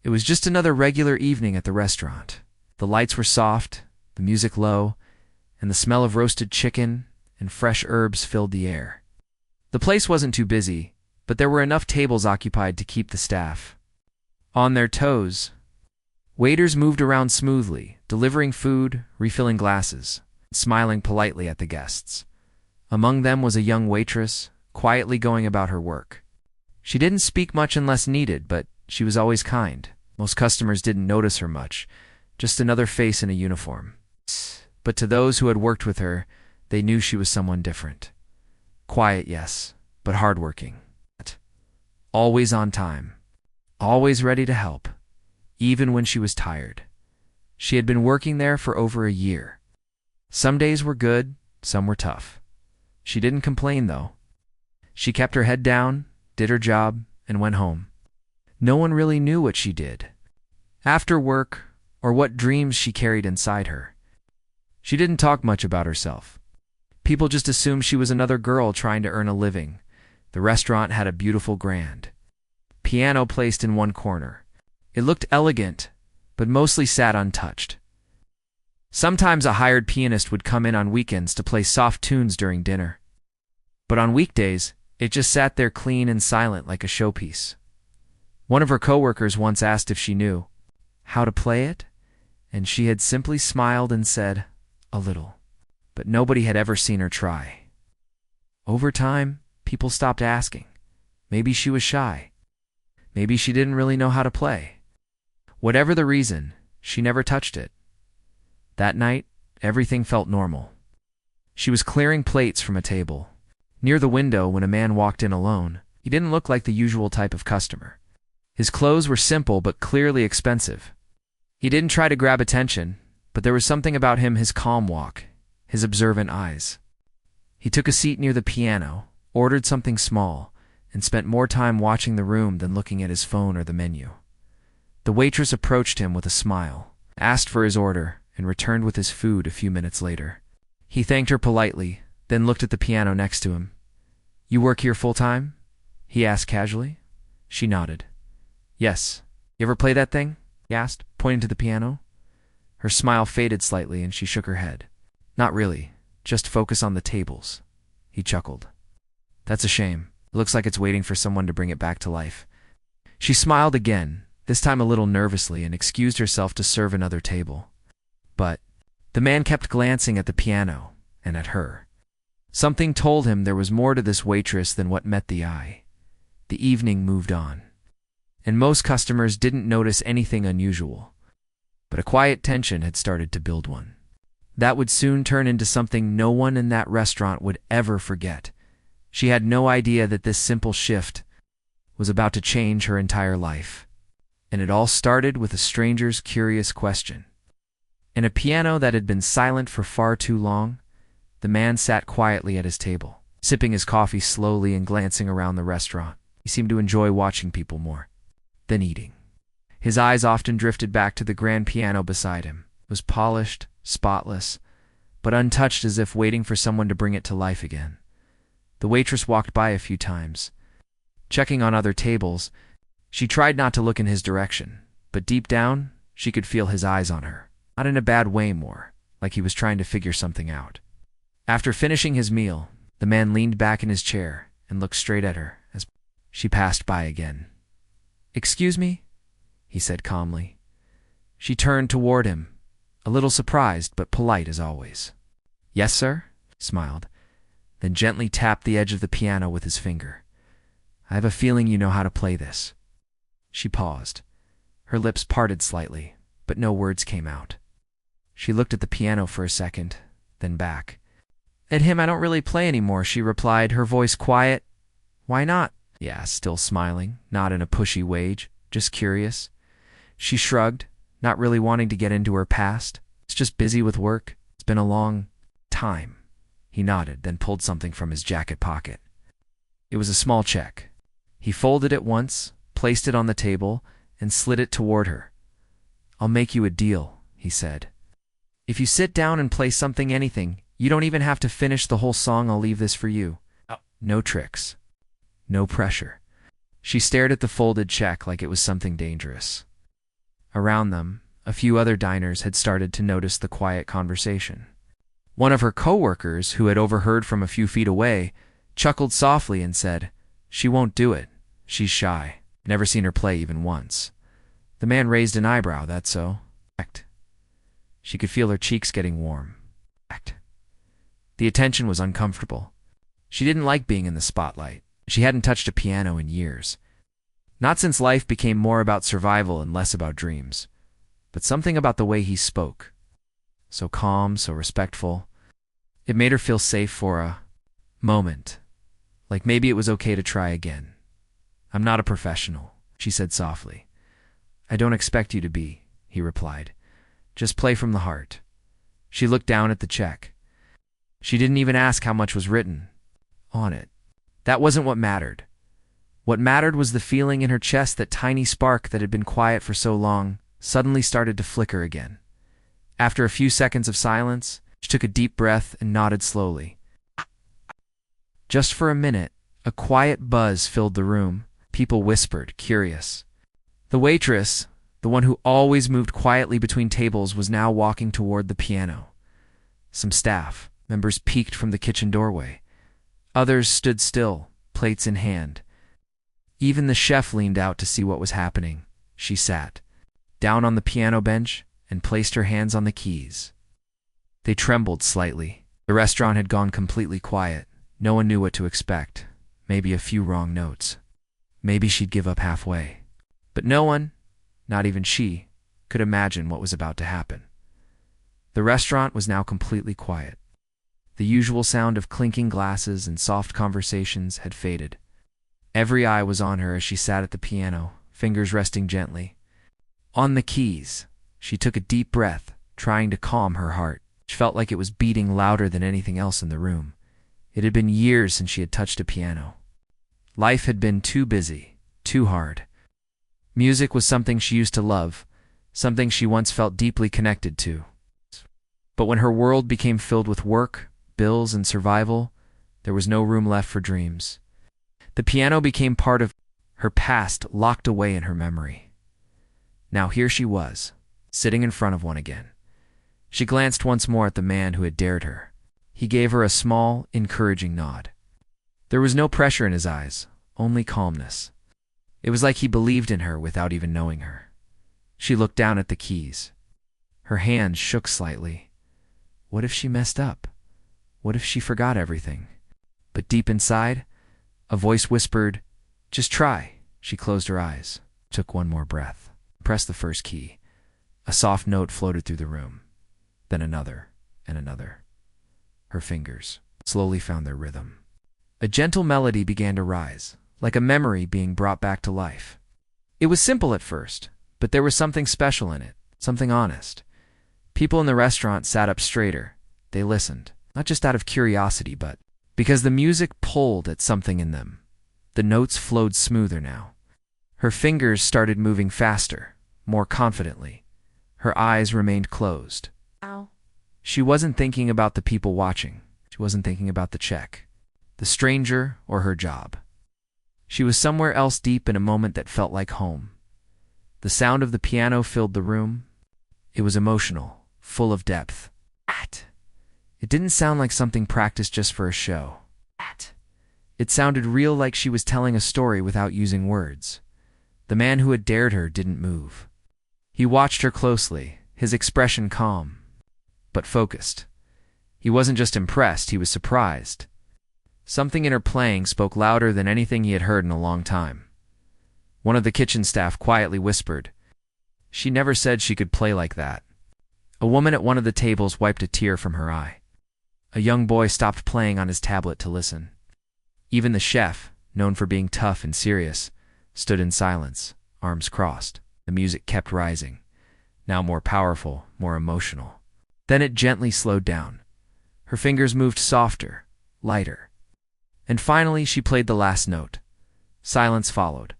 It was just another regular evening at the restaurant. The lights were soft, the music low, and the smell of roasted chicken and fresh herbs filled the air. The place wasn't too busy, but there were enough tables occupied to keep the staff on their toes. Waiters moved around smoothly, delivering food, refilling glasses, smiling politely at the guests. Among them was a young waitress, quietly going about her work. She didn't speak much unless needed, but she was always kind. Most customers didn't notice her much, just another face in a uniform. But to those who had worked with her, they knew she was someone different. Quiet, yes, but hardworking. Always on time. Always ready to help, even when she was tired. She had been working there for over a year. Some days were good, some were tough. She didn't complain, though. She kept her head down, did her job, and went home. No one really knew what she did after work or what dreams she carried inside her. She didn't talk much about herself. People just assumed she was another girl trying to earn a living. The restaurant had a beautiful grand piano placed in one corner. It looked elegant, but mostly sat untouched. Sometimes a hired pianist would come in on weekends to play soft tunes during dinner. But on weekdays, it just sat there clean and silent like a showpiece. One of her coworkers once asked if she knew how to play it, and she had simply smiled and said, "A little." But nobody had ever seen her try. Over time, people stopped asking. Maybe she was shy. Maybe she didn't really know how to play. Whatever the reason, she never touched it. That night, everything felt normal. She was clearing plates from a table near the window when a man walked in alone. He didn't look like the usual type of customer. His clothes were simple but clearly expensive. He didn't try to grab attention, but there was something about him, his calm walk, his observant eyes. He took a seat near the piano, ordered something small, and spent more time watching the room than looking at his phone or the menu. The waitress approached him with a smile, asked for his order, and returned with his food a few minutes later. He thanked her politely, then looked at the piano next to him. "You work here full-time?" he asked casually. She nodded. "Yes. You ever play that thing?" he asked, pointing to the piano. Her smile faded slightly and she shook her head. "Not really. Just focus on the tables." He chuckled. "That's a shame. It looks like it's waiting for someone to bring it back to life." She smiled again, this time a little nervously, and excused herself to serve another table. But the man kept glancing at the piano and at her. Something told him there was more to this waitress than what met the eye. The evening moved on, and most customers didn't notice anything unusual. But a quiet tension had started to build one. That would soon turn into something no one in that restaurant would ever forget. She had no idea that this simple shift was about to change her entire life. And it all started with a stranger's curious question. In a piano that had been silent for far too long, the man sat quietly at his table, sipping his coffee slowly and glancing around the restaurant. He seemed to enjoy watching people more than eating. His eyes often drifted back to the grand piano beside him. It was polished, spotless, but untouched, as if waiting for someone to bring it to life again. The waitress walked by a few times, checking on other tables. She tried not to look in his direction, but deep down, she could feel his eyes on her. Not in a bad way, more like he was trying to figure something out. After finishing his meal, the man leaned back in his chair and looked straight at her as she passed by again. "Excuse me?" he said calmly. She turned toward him, a little surprised but polite as always. "Yes, sir?" he smiled, then gently tapped the edge of the piano with his finger. "I have a feeling you know how to play this." She paused. Her lips parted slightly, but no words came out. She looked at the piano for a second, then back. "At him, I don't really play anymore," she replied, her voice quiet. "Why not?" he asked, still smiling, not in a pushy way, just curious. She shrugged, not really wanting to get into her past. "It's just busy with work. It's been a long time." He nodded, then pulled something from his jacket pocket. It was a small check. He folded it once, placed it on the table, and slid it toward her. "I'll make you a deal," he said. "If you sit down and play something, anything, you don't even have to finish the whole song. I'll leave this for you. No tricks. No pressure." She stared at the folded check like it was something dangerous. Around them, a few other diners had started to notice the quiet conversation. One of her coworkers, who had overheard from a few feet away, chuckled softly and said, "She won't do it. She's shy. Never seen her play even once." The man raised an eyebrow. "That's so?" She could feel her cheeks getting warm. The attention was uncomfortable. She didn't like being in the spotlight. She hadn't touched a piano in years. Not since life became more about survival and less about dreams. But something about the way he spoke, so calm, so respectful, it made her feel safe for a moment. Like maybe it was okay to try again. "I'm not a professional," she said softly. "I don't expect you to be," he replied. "Just play from the heart." She looked down at the check. She didn't even ask how much was written on it. That wasn't what mattered. What mattered was the feeling in her chest, that tiny spark that had been quiet for so long suddenly started to flicker again. After a few seconds of silence, she took a deep breath and nodded slowly. Just for a minute, a quiet buzz filled the room. People whispered, curious. The waitress, the one who always moved quietly between tables, was now walking toward the piano. Some staff members peeked from the kitchen doorway. Others stood still, plates in hand. Even the chef leaned out to see what was happening. She sat down on the piano bench and placed her hands on the keys. They trembled slightly. The restaurant had gone completely quiet. No one knew what to expect. Maybe a few wrong notes. Maybe she'd give up halfway. But no one, not even she, could imagine what was about to happen. The restaurant was now completely quiet. The usual sound of clinking glasses and soft conversations had faded. Every eye was on her as she sat at the piano, fingers resting gently on the keys. She took a deep breath, trying to calm her heart. She felt like it was beating louder than anything else in the room. It had been years since she had touched a piano. Life had been too busy, too hard. Music was something she used to love, something she once felt deeply connected to. But when her world became filled with work, bills, and survival, there was no room left for dreams. The piano became part of her past, locked away in her memory. Now here she was, sitting in front of one again. She glanced once more at the man who had dared her. He gave her a small, encouraging nod. There was no pressure in his eyes, only calmness. It was like he believed in her without even knowing her. She looked down at the keys. Her hands shook slightly. What if she messed up? What if she forgot everything? But deep inside, a voice whispered, "Just try." She closed her eyes, took one more breath, pressed the first key. A soft note floated through the room, then another and another. Her fingers slowly found their rhythm. A gentle melody began to rise, like a memory being brought back to life. It was simple at first, but there was something special in it, something honest. People in the restaurant sat up straighter. They listened, not just out of curiosity, but because the music pulled at something in them. The notes flowed smoother now. Her fingers started moving faster, more confidently. Her eyes remained closed. Ow. She wasn't thinking about the people watching. She wasn't thinking about the check, the stranger, or her job. She was somewhere else, deep in a moment that felt like home. The sound of the piano filled the room. It was emotional, full of depth. It didn't sound like something practiced just for a show. It sounded real, like she was telling a story without using words. The man who had dared her didn't move. He watched her closely, his expression calm, but focused. He wasn't just impressed, he was surprised. Something in her playing spoke louder than anything he had heard in a long time. One of the kitchen staff quietly whispered, "She never said she could play like that." A woman at one of the tables wiped a tear from her eye. A young boy stopped playing on his tablet to listen. Even the chef, known for being tough and serious, stood in silence, arms crossed. The music kept rising, now more powerful, more emotional. Then it gently slowed down. Her fingers moved softer, lighter. And finally she played the last note. Silence followed.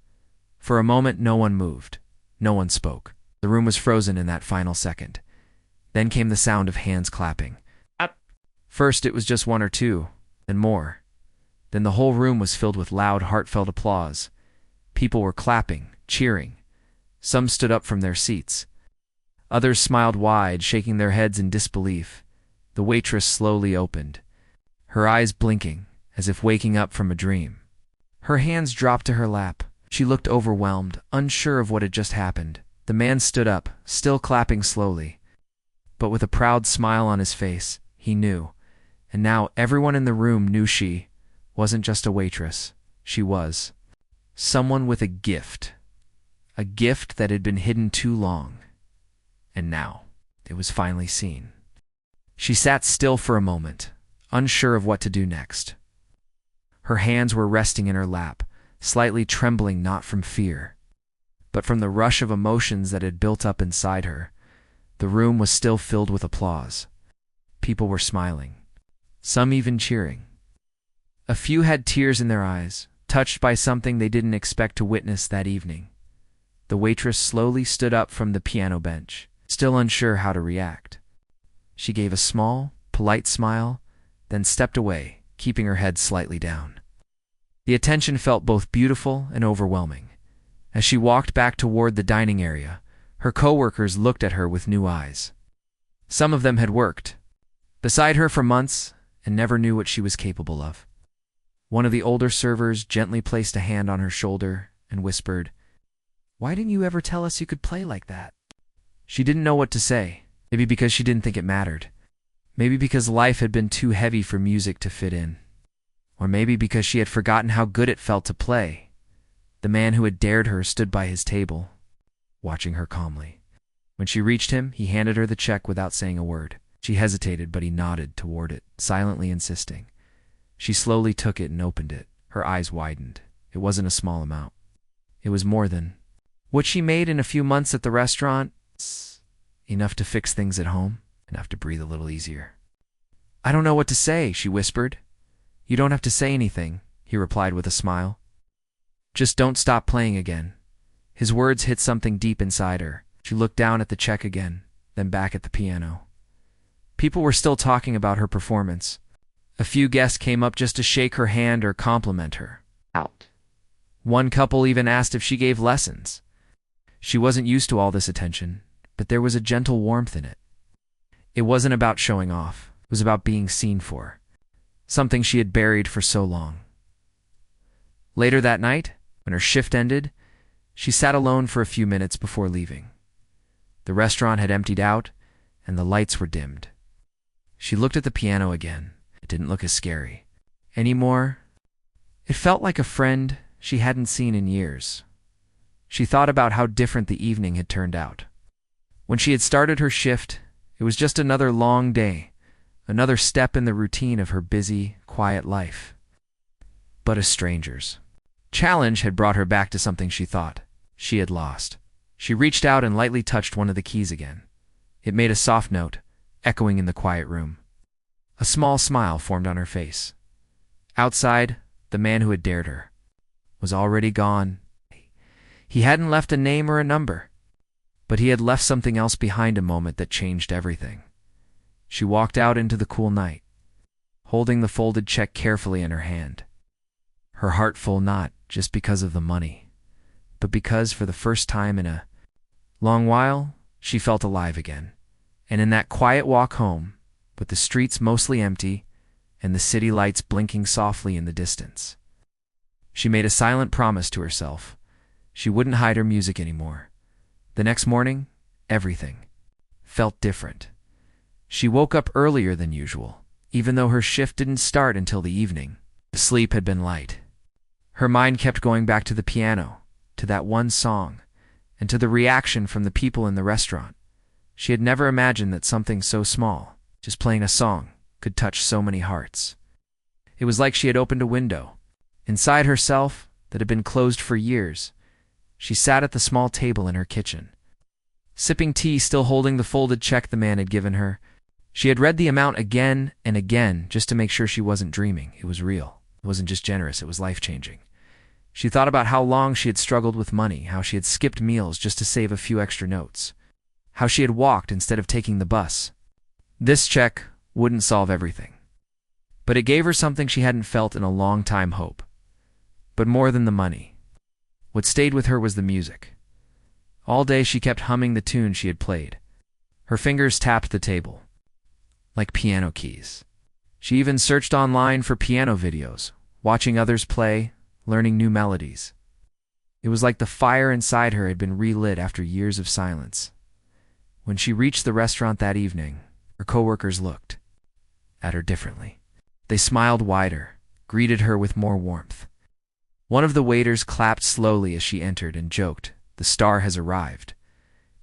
For a moment no one moved. No one spoke. The room was frozen in that final second. Then came the sound of hands clapping. First it was just one or two, then more. Then the whole room was filled with loud, heartfelt applause. People were clapping, cheering. Some stood up from their seats. Others smiled wide, shaking their heads in disbelief. The waitress slowly opened, her eyes blinking, as if waking up from a dream. Her hands dropped to her lap. She looked overwhelmed, unsure of what had just happened. The man stood up, still clapping slowly, but with a proud smile on his face. He knew, and now everyone in the room knew she wasn't just a waitress. She was someone with a gift that had been hidden too long, and now it was finally seen. She sat still for a moment, unsure of what to do next. Her hands were resting in her lap, slightly trembling, not from fear, but from the rush of emotions that had built up inside her. The room was still filled with applause. People were smiling, some even cheering. A few had tears in their eyes, touched by something they didn't expect to witness that evening. The waitress slowly stood up from the piano bench, still unsure how to react. She gave a small, polite smile, then stepped away, keeping her head slightly down. The attention felt both beautiful and overwhelming. As she walked back toward the dining area, her co-workers looked at her with new eyes. Some of them had worked beside her for months and never knew what she was capable of. One of the older servers gently placed a hand on her shoulder and whispered, "Why didn't you ever tell us you could play like that?" She didn't know what to say, maybe because she didn't think it mattered. Maybe because life had been too heavy for music to fit in. Or maybe because she had forgotten how good it felt to play. The man who had dared her stood by his table, watching her calmly. When she reached him, he handed her the check without saying a word. She hesitated, but he nodded toward it, silently insisting. She slowly took it and opened it. Her eyes widened. It wasn't a small amount. It was more than what she made in a few months at the restaurant. Enough to fix things at home, enough to breathe a little easier. "I don't know what to say," she whispered. "You don't have to say anything," he replied with a smile. "Just don't stop playing again." His words hit something deep inside her. She looked down at the check again, then back at the piano. People were still talking about her performance. A few guests came up just to shake her hand or compliment her. One couple even asked if she gave lessons. She wasn't used to all this attention, but there was a gentle warmth in it. It wasn't about showing off. It was about being seen for, something she had buried for so long. Later that night, when her shift ended, she sat alone for a few minutes before leaving. The restaurant had emptied out, and the lights were dimmed. She looked at the piano again. It didn't look as scary anymore. It felt like a friend she hadn't seen in years. She thought about how different the evening had turned out. When she had started her shift, it was just another long day, another step in the routine of her busy, quiet life. But a stranger's challenge had brought her back to something she thought she had lost. She reached out and lightly touched one of the keys again. It made a soft note, echoing in the quiet room. A small smile formed on her face. Outside, the man who had dared her was already gone. He hadn't left a name or a number, but he had left something else behind, a moment that changed everything. She walked out into the cool night, holding the folded check carefully in her hand. Her heart full, not just because of the money, but because for the first time in a long while, she felt alive again. And in that quiet walk home, with the streets mostly empty and the city lights blinking softly in the distance, she made a silent promise to herself. She wouldn't hide her music anymore. The next morning, everything felt different. She woke up earlier than usual, even though her shift didn't start until the evening. The sleep had been light. Her mind kept going back to the piano, to that one song, and to the reaction from the people in the restaurant. She had never imagined that something so small, just playing a song, could touch so many hearts. It was like she had opened a window inside herself that had been closed for years. She sat at the small table in her kitchen, sipping tea, still holding the folded check the man had given her. She had read the amount again and again just to make sure she wasn't dreaming. It was real. It wasn't just generous, it was life-changing. She thought about how long she had struggled with money, how she had skipped meals just to save a few extra notes, how she had walked instead of taking the bus. This check wouldn't solve everything, but it gave her something she hadn't felt in a long time: hope. But more than the money, what stayed with her was the music. All day she kept humming the tune she had played, Her fingers tapped the table, like piano keys. She even searched online for piano videos, watching others play, learning new melodies. It was like the fire inside her had been relit after years of silence. When she reached the restaurant that evening, her coworkers looked at her differently. They smiled wider, greeted her with more warmth. One of the waiters clapped slowly as she entered and joked, "The star has arrived."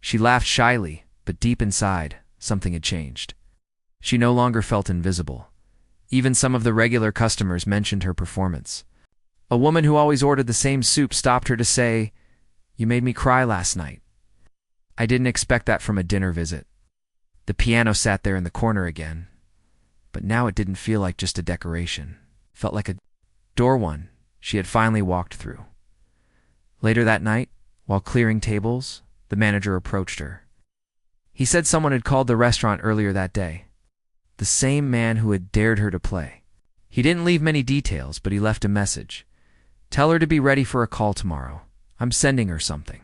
She laughed shyly, but deep inside, something had changed. She no longer felt invisible. Even some of the regular customers mentioned her performance. A woman who always ordered the same soup stopped her to say, "You made me cry last night." I didn't expect that from a dinner visit. The piano sat there in the corner again, but now it didn't feel like just a decoration. It felt like a door one she had finally walked through. Later that night, while clearing tables, the manager approached her. He said someone had called the restaurant earlier that day. The same man who had dared her to play. He didn't leave many details, but he left a message. "Tell her to be ready for a call tomorrow. I'm sending her something."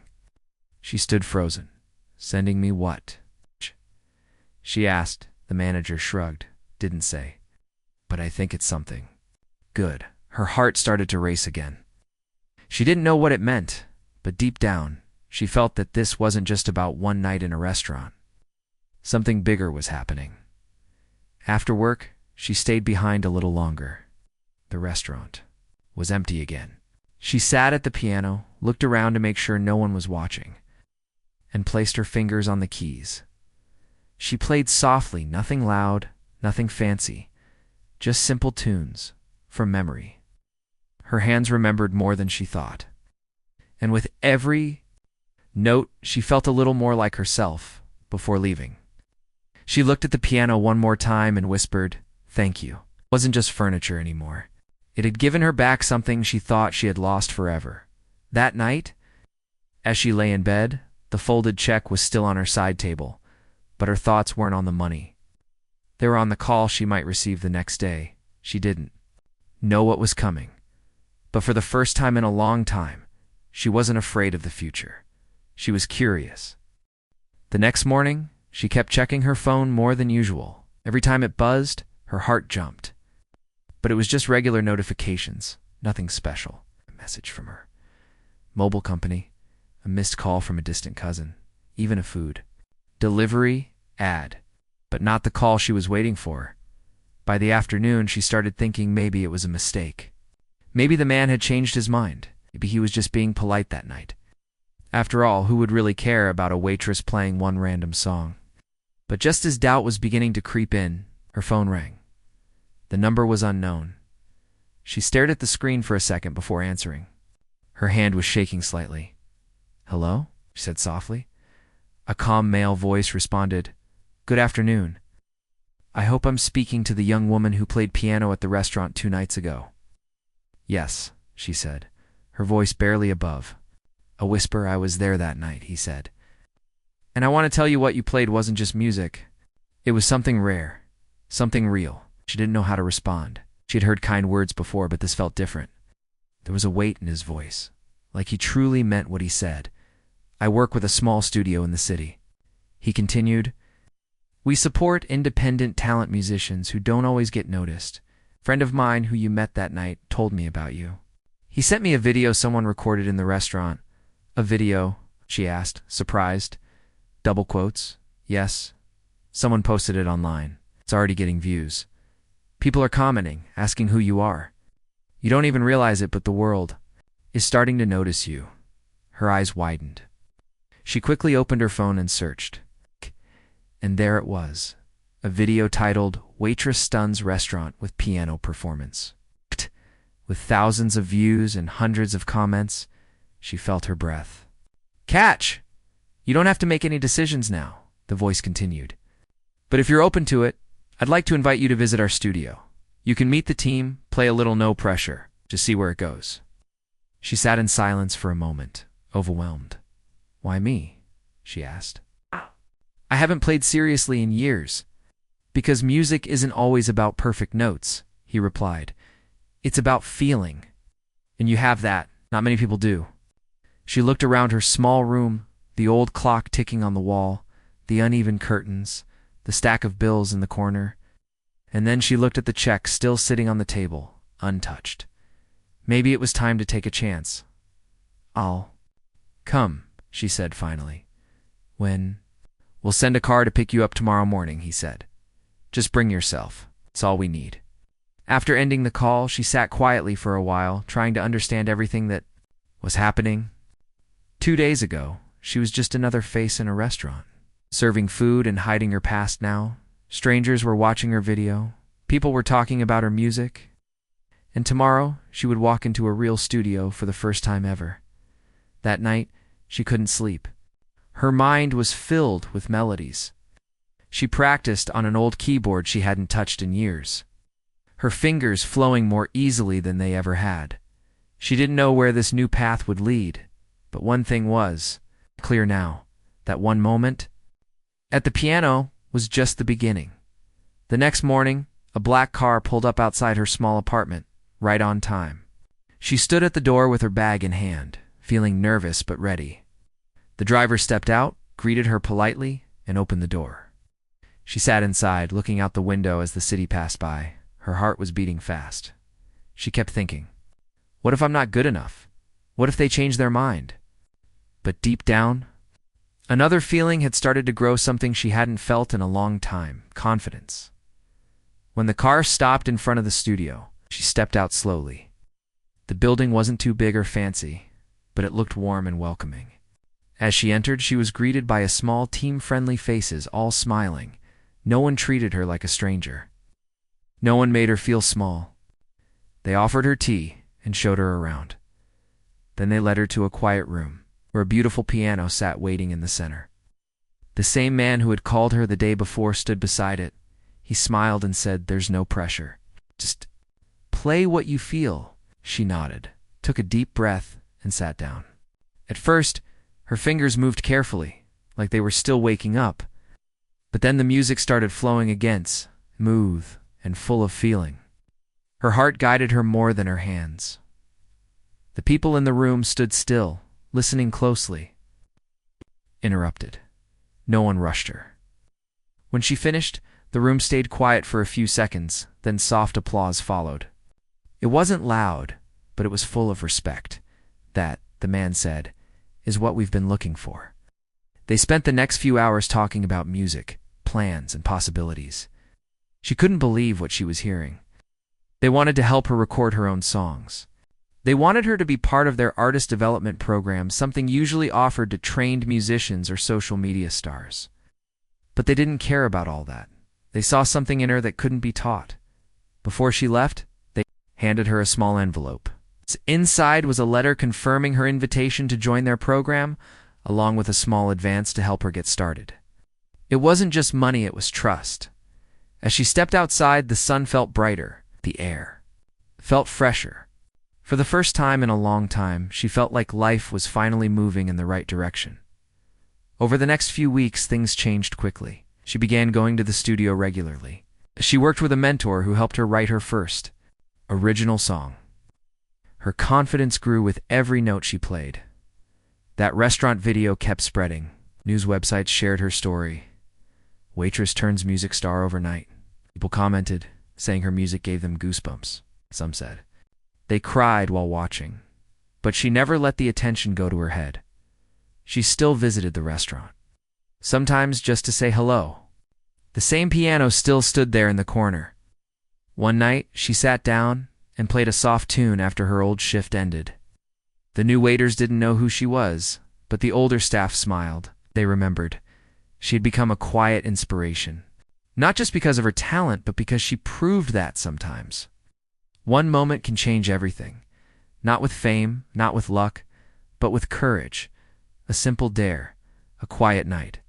She stood frozen. "Sending me what?" she asked. The manager shrugged. Didn't say. "But I think it's something good." Her heart started to race again. She didn't know what it meant, but deep down, she felt that this wasn't just about one night in a restaurant. Something bigger was happening. After work, she stayed behind a little longer. The restaurant was empty again. She sat at the piano, looked around to make sure no one was watching, and placed her fingers on the keys. She played softly, nothing loud, nothing fancy, just simple tunes from memory. Her hands remembered more than she thought. And with every note, she felt a little more like herself before leaving. She looked at the piano one more time and whispered, "Thank you." It wasn't just furniture anymore. It had given her back something she thought she had lost forever. That night, as she lay in bed, the folded check was still on her side table, but her thoughts weren't on the money. They were on the call she might receive the next day. She didn't know what was coming, but for the first time in a long time, she wasn't afraid of the future. She was curious. The next morning, she kept checking her phone more than usual. Every time it buzzed, her heart jumped. But it was just regular notifications, nothing special. A message from her mobile company, a missed call from a distant cousin, even a food delivery ad, but not the call she was waiting for. By the afternoon, she started thinking maybe it was a mistake. Maybe the man had changed his mind. Maybe he was just being polite that night. After all, who would really care about a waitress playing one random song? But just as doubt was beginning to creep in, her phone rang. The number was unknown. She stared at the screen for a second before answering. Her hand was shaking slightly. "Hello?" she said softly. A calm male voice responded, "Good afternoon. I hope I'm speaking to the young woman who played piano at the restaurant 2 nights ago." "Yes," she said, her voice barely above. A whisper. "I was there that night," he said. "And I want to tell you what you played wasn't just music. It was something rare, something real." She didn't know how to respond. She had heard kind words before, but this felt different. There was a weight in his voice, like he truly meant what he said. "I work with a small studio in the city." He continued, "We support independent talent musicians who don't always get noticed. A friend of mine who you met that night told me about you." He sent me a video someone recorded in the restaurant. "A video?" she asked, surprised. Double quotes. "Yes. Someone posted it online. It's already getting views. People are commenting, asking who you are. You don't even realize it, but the world is starting to notice you." Her eyes widened. She quickly opened her phone and searched. And there it was, a video titled "Waitress Stuns Restaurant with Piano Performance." With thousands of views and hundreds of comments, she felt her breath. "Catch! You don't have to make any decisions now," the voice continued. "But if you're open to it, I'd like to invite you to visit our studio. You can meet the team, play a little no pressure, just see where it goes." She sat in silence for a moment, overwhelmed. "Why me?" she asked. "I haven't played seriously in years." "Because music isn't always about perfect notes," he replied. "It's about feeling. And you have that. Not many people do." She looked around her small room, the old clock ticking on the wall, the uneven curtains, the stack of bills in the corner, and then she looked at the check still sitting on the table, untouched. Maybe it was time to take a chance. "I'll come," she said finally. "When?" "We'll send a car to pick you up tomorrow morning," he said. "Just bring yourself. It's all we need." After ending the call, she sat quietly for a while, trying to understand everything that was happening. 2 days ago, she was just another face in a restaurant, serving food and hiding her past now. Strangers were watching her video. People were talking about her music. And tomorrow, she would walk into a real studio for the first time ever. That night, she couldn't sleep. Her mind was filled with melodies. She practiced on an old keyboard she hadn't touched in years, her fingers flowing more easily than they ever had. She didn't know where this new path would lead, but one thing was clear now: that one moment at the piano was just the beginning. The next morning, a black car pulled up outside her small apartment, right on time. She stood at the door with her bag in hand, feeling nervous but ready. The driver stepped out, greeted her politely, and opened the door. She sat inside, looking out the window as the city passed by. Her heart was beating fast. She kept thinking, what if I'm not good enough? What if they change their mind? But deep down, another feeling had started to grow, something she hadn't felt in a long time: confidence. When the car stopped in front of the studio, she stepped out slowly. The building wasn't too big or fancy, but it looked warm and welcoming. As she entered, she was greeted by a small team, friendly faces, all smiling. No one treated her like a stranger. No one made her feel small. They offered her tea and showed her around. Then they led her to a quiet room, where a beautiful piano sat waiting in the center. The same man who had called her the day before stood beside it. He smiled and said, "There's no pressure. Just play what you feel." She nodded, took a deep breath, and sat down. At first, her fingers moved carefully, like they were still waking up. But then the music started flowing again, smooth and full of feeling. Her heart guided her more than her hands. The people in the room stood still, listening closely. Interrupted. No one rushed her. When she finished, the room stayed quiet for a few seconds, then soft applause followed. It wasn't loud, but it was full of respect. "That," the man said, "is what we've been looking for." They spent the next few hours talking about music, plans, and possibilities. She couldn't believe what she was hearing. They wanted to help her record her own songs. They wanted her to be part of their artist development program, something usually offered to trained musicians or social media stars. But they didn't care about all that. They saw something in her that couldn't be taught. Before she left, they handed her a small envelope. Inside was a letter confirming her invitation to join their program, along with a small advance to help her get started. It wasn't just money, it was trust. As she stepped outside, the sun felt brighter. The air felt fresher. For the first time in a long time, she felt like life was finally moving in the right direction. Over the next few weeks, things changed quickly. She began going to the studio regularly. She worked with a mentor who helped her write her first original song. Her confidence grew with every note she played. That restaurant video kept spreading. News websites shared her story. Waitress turns music star overnight. People commented, saying her music gave them goosebumps. Some said they cried while watching. But she never let the attention go to her head. She still visited the restaurant, sometimes just to say hello. The same piano still stood there in the corner. One night, she sat down and played a soft tune after her old shift ended. The new waiters didn't know who she was, but the older staff smiled. They remembered. She had become a quiet inspiration. Not just because of her talent, but because she proved that sometimes. One moment can change everything. Not with fame, not with luck, but with courage. A simple dare, a quiet night.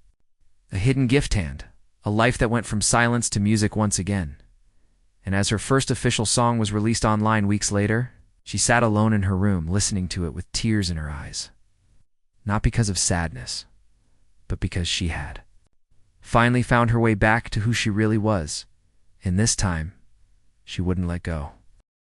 A hidden gift hand, a life that went from silence to music once again. And as her first official song was released online weeks later, she sat alone in her room listening to it with tears in her eyes. Not because of sadness, but because she had finally found her way back to who she really was. And this time, she wouldn't let go.